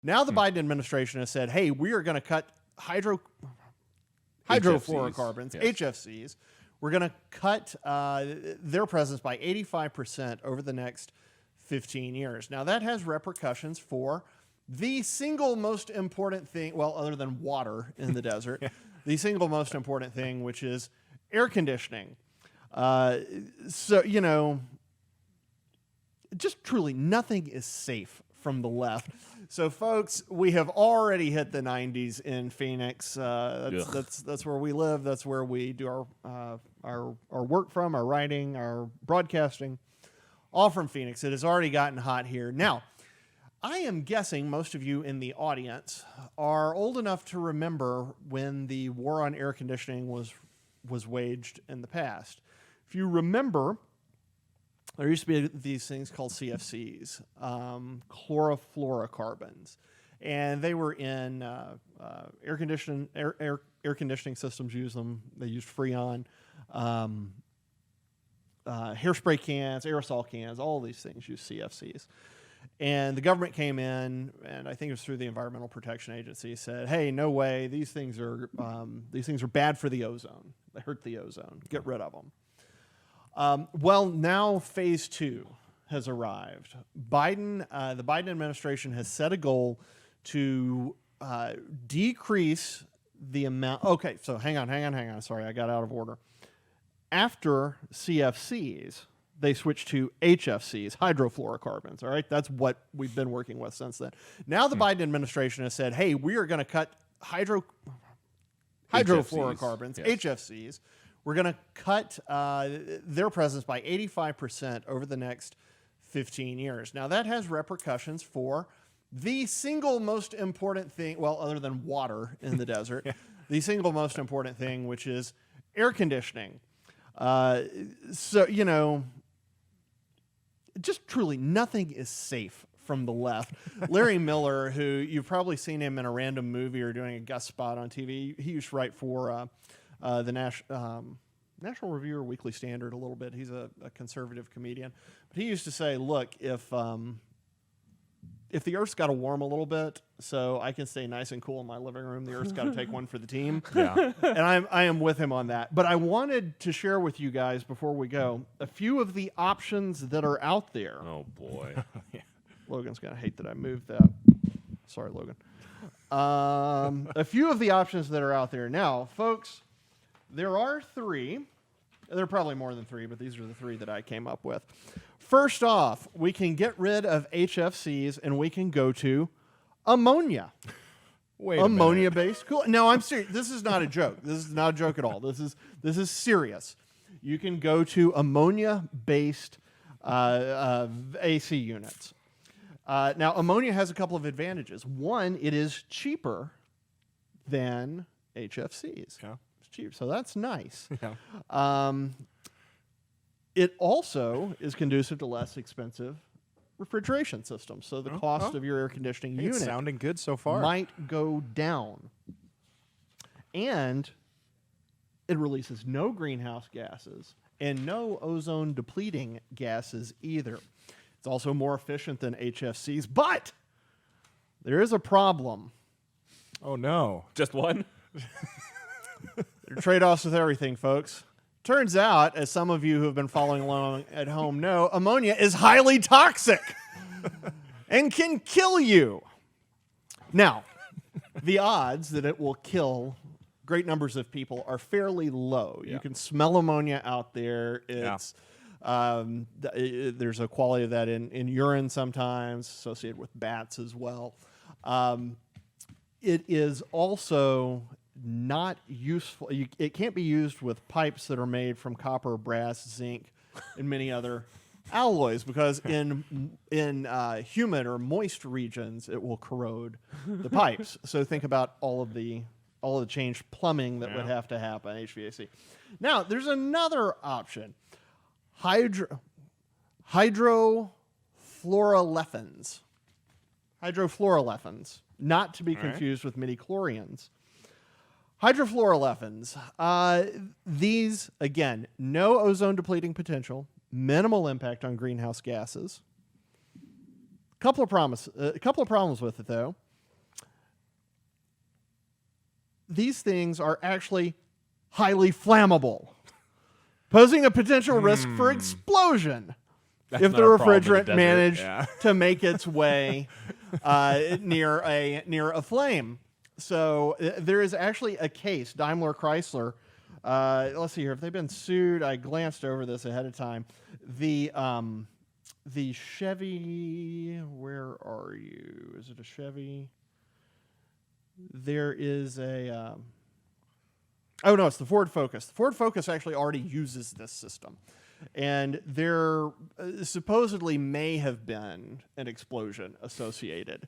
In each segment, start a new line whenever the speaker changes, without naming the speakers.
Now the Biden administration has said, hey, we are going to cut hydrofluorocarbons,
yes.
HFCs. We're going to cut their presence by 85% over the next 15 years. Now that has repercussions for the single most important thing, well, other than water in the desert, the single most important thing, which is air conditioning. So, you know, just truly nothing is safe from the left. So, folks, we have already hit the 90s in Phoenix. That's where we live. That's where we do our work from, our writing, our broadcasting, all from Phoenix. It has already gotten hot here. Now, I am guessing most of you in the audience are old enough to remember when the war on air conditioning was waged in the past. If you remember, there used to be these things called CFCs, chlorofluorocarbons, and they were in air conditioning systems. Use them. They used Freon, hairspray cans, aerosol cans. All these things use CFCs. And the government came in, and I think it was through the Environmental Protection Agency, said, "Hey, no way! These things are bad for the ozone. They hurt the ozone. Get rid of them." Well, now phase 2 has arrived. The Biden administration has set a goal to decrease the amount. Okay, so hang on. Sorry, I got out of order. After CFCs, they switched to HFCs, hydrofluorocarbons. All right, that's what we've been working with since then. Now the Biden administration has said, "Hey, we are going to cut hydrofluorocarbons, HFCs. We're going to cut their presence by 85% over the next 15 years." Now, that has repercussions for the single most important thing, well, other than water in the desert, the single most important thing, which is air conditioning. So, you know, just truly nothing is safe from the left. Larry Miller, who you've probably seen him in a random movie or doing a guest spot on TV, he used to write for the National Review or Weekly Standard a little bit. He's a conservative comedian. But he used to say, look, if the Earth's got to warm a little bit so I can stay nice and cool in my living room, the Earth's got to take one for the team.
Yeah.
And I am with him on that. But I wanted to share with you guys before we go a few of the options that are out there.
Oh, boy.
Logan's going to hate that I moved that. Sorry, Logan. A few of the options that are out there. Now, folks, there are 3. There are probably more than 3, but these are the 3 that I came up with. First off, we can get rid of HFCs and we can go to ammonia. Ammonia-based cool. No, I'm serious. This is not a joke. This is not a joke at all. This is serious. You can go to ammonia-based AC units. Now, ammonia has a couple of advantages. One, it is cheaper than HFCs.
Yeah.
It's cheap, so that's nice.
Yeah.
It also is conducive to less expensive refrigeration systems. So the cost of your air conditioning unit
sounding good so far.
might go down. And it releases no greenhouse gases and no ozone depleting gases either. It's also more efficient than HFCs, but there is a problem.
Oh, no.
Just one?
There are trade-offs with everything, folks. Turns out, as some of you who have been following along at home know, ammonia is highly toxic and can kill you. Now, the odds that it will kill great numbers of people are fairly low.
Yeah.
You can smell ammonia out there. It's there's a quality of that in urine sometimes, associated with bats as well. It is also not useful. It can't be used with pipes that are made from copper, brass, zinc, and many other alloys, because in humid or moist regions it will corrode the pipes. So think about all of the changed plumbing that would have to happen, HVAC. Now there's another option: hydrofluorolefins. Hydrofluorolefins, not to be confused with midichlorians. Hydrofluorolefins, these, again, no ozone depleting potential, minimal impact on greenhouse gases. A couple of problems with it, though. these things are actually highly flammable, posing a potential risk for explosion if the refrigerant managed to make its way near a flame. So there is actually a case, Daimler Chrysler. Let's see here. If they've been sued, I glanced over this ahead of time. The Chevy, where are you? Is it a Chevy? There is a, oh no, it's the Ford Focus. The Ford Focus actually already uses this system. And there supposedly may have been an explosion associated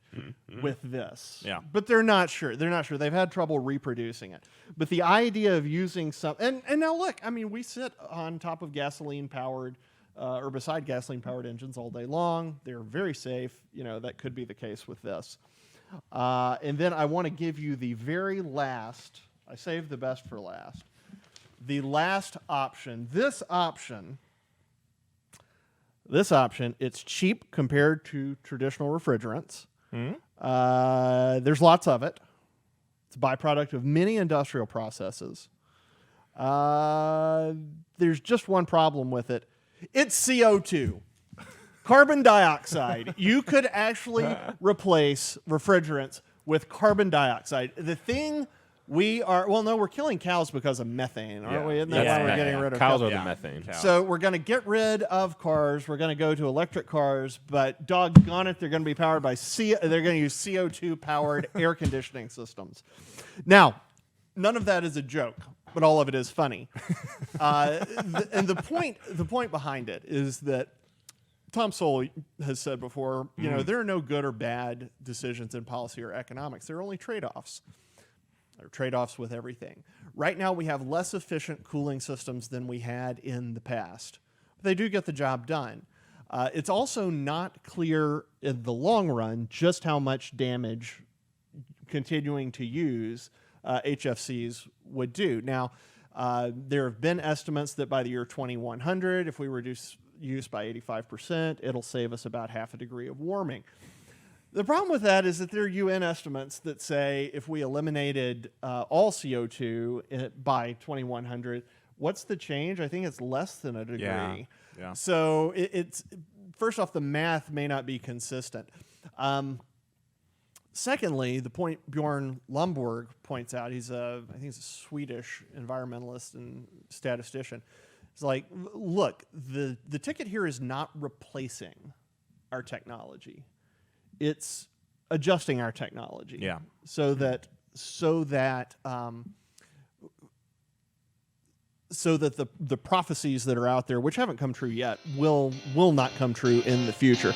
with this.
Yeah.
But they're not sure. They're not sure. They've had trouble reproducing it. But the idea of using some, and now look, I mean, we sit on top of gasoline-powered or beside gasoline-powered engines all day long. They're very safe. You know, that could be the case with this. And then I want to give you the very last, I saved the best for last. The last option, this option, it's cheap compared to traditional refrigerants. There's lots of it. It's a byproduct of many industrial processes. There's just one problem with it. It's CO2. Carbon dioxide. You could actually replace refrigerants with carbon dioxide. The thing we're killing cows because of methane, aren't we? Isn't that why we're getting rid of
cows? Are the methane.
So we're going to get rid of cars. We're going to go to electric cars, but doggone it, they're going to be powered by they're going to use CO2-powered air conditioning systems. Now, none of that is a joke, but all of it is funny. And the point behind it is that Tom Sowell has said before, you know, there are no good or bad decisions in policy or economics. There are only trade-offs. There are trade-offs with everything. Right now, we have less efficient cooling systems than we had in the past. But they do get the job done. It's also not clear in the long run just how much damage continuing to use HFCs would do. Now, there have been estimates that by the year 2100, if we reduce use by 85%, it'll save us about half a degree of warming. The problem with that is that there are UN estimates that say if we eliminated all CO2 by 2100, what's the change? I think it's less than a degree.
Yeah.
So it's first off, the math may not be consistent. Secondly, the point Bjorn Lomborg points out, I think he's a Swedish environmentalist and statistician. It's like, look, the ticket here is not replacing our technology. It's adjusting our technology so that the prophecies that are out there, which haven't come true yet, will not come true in the future.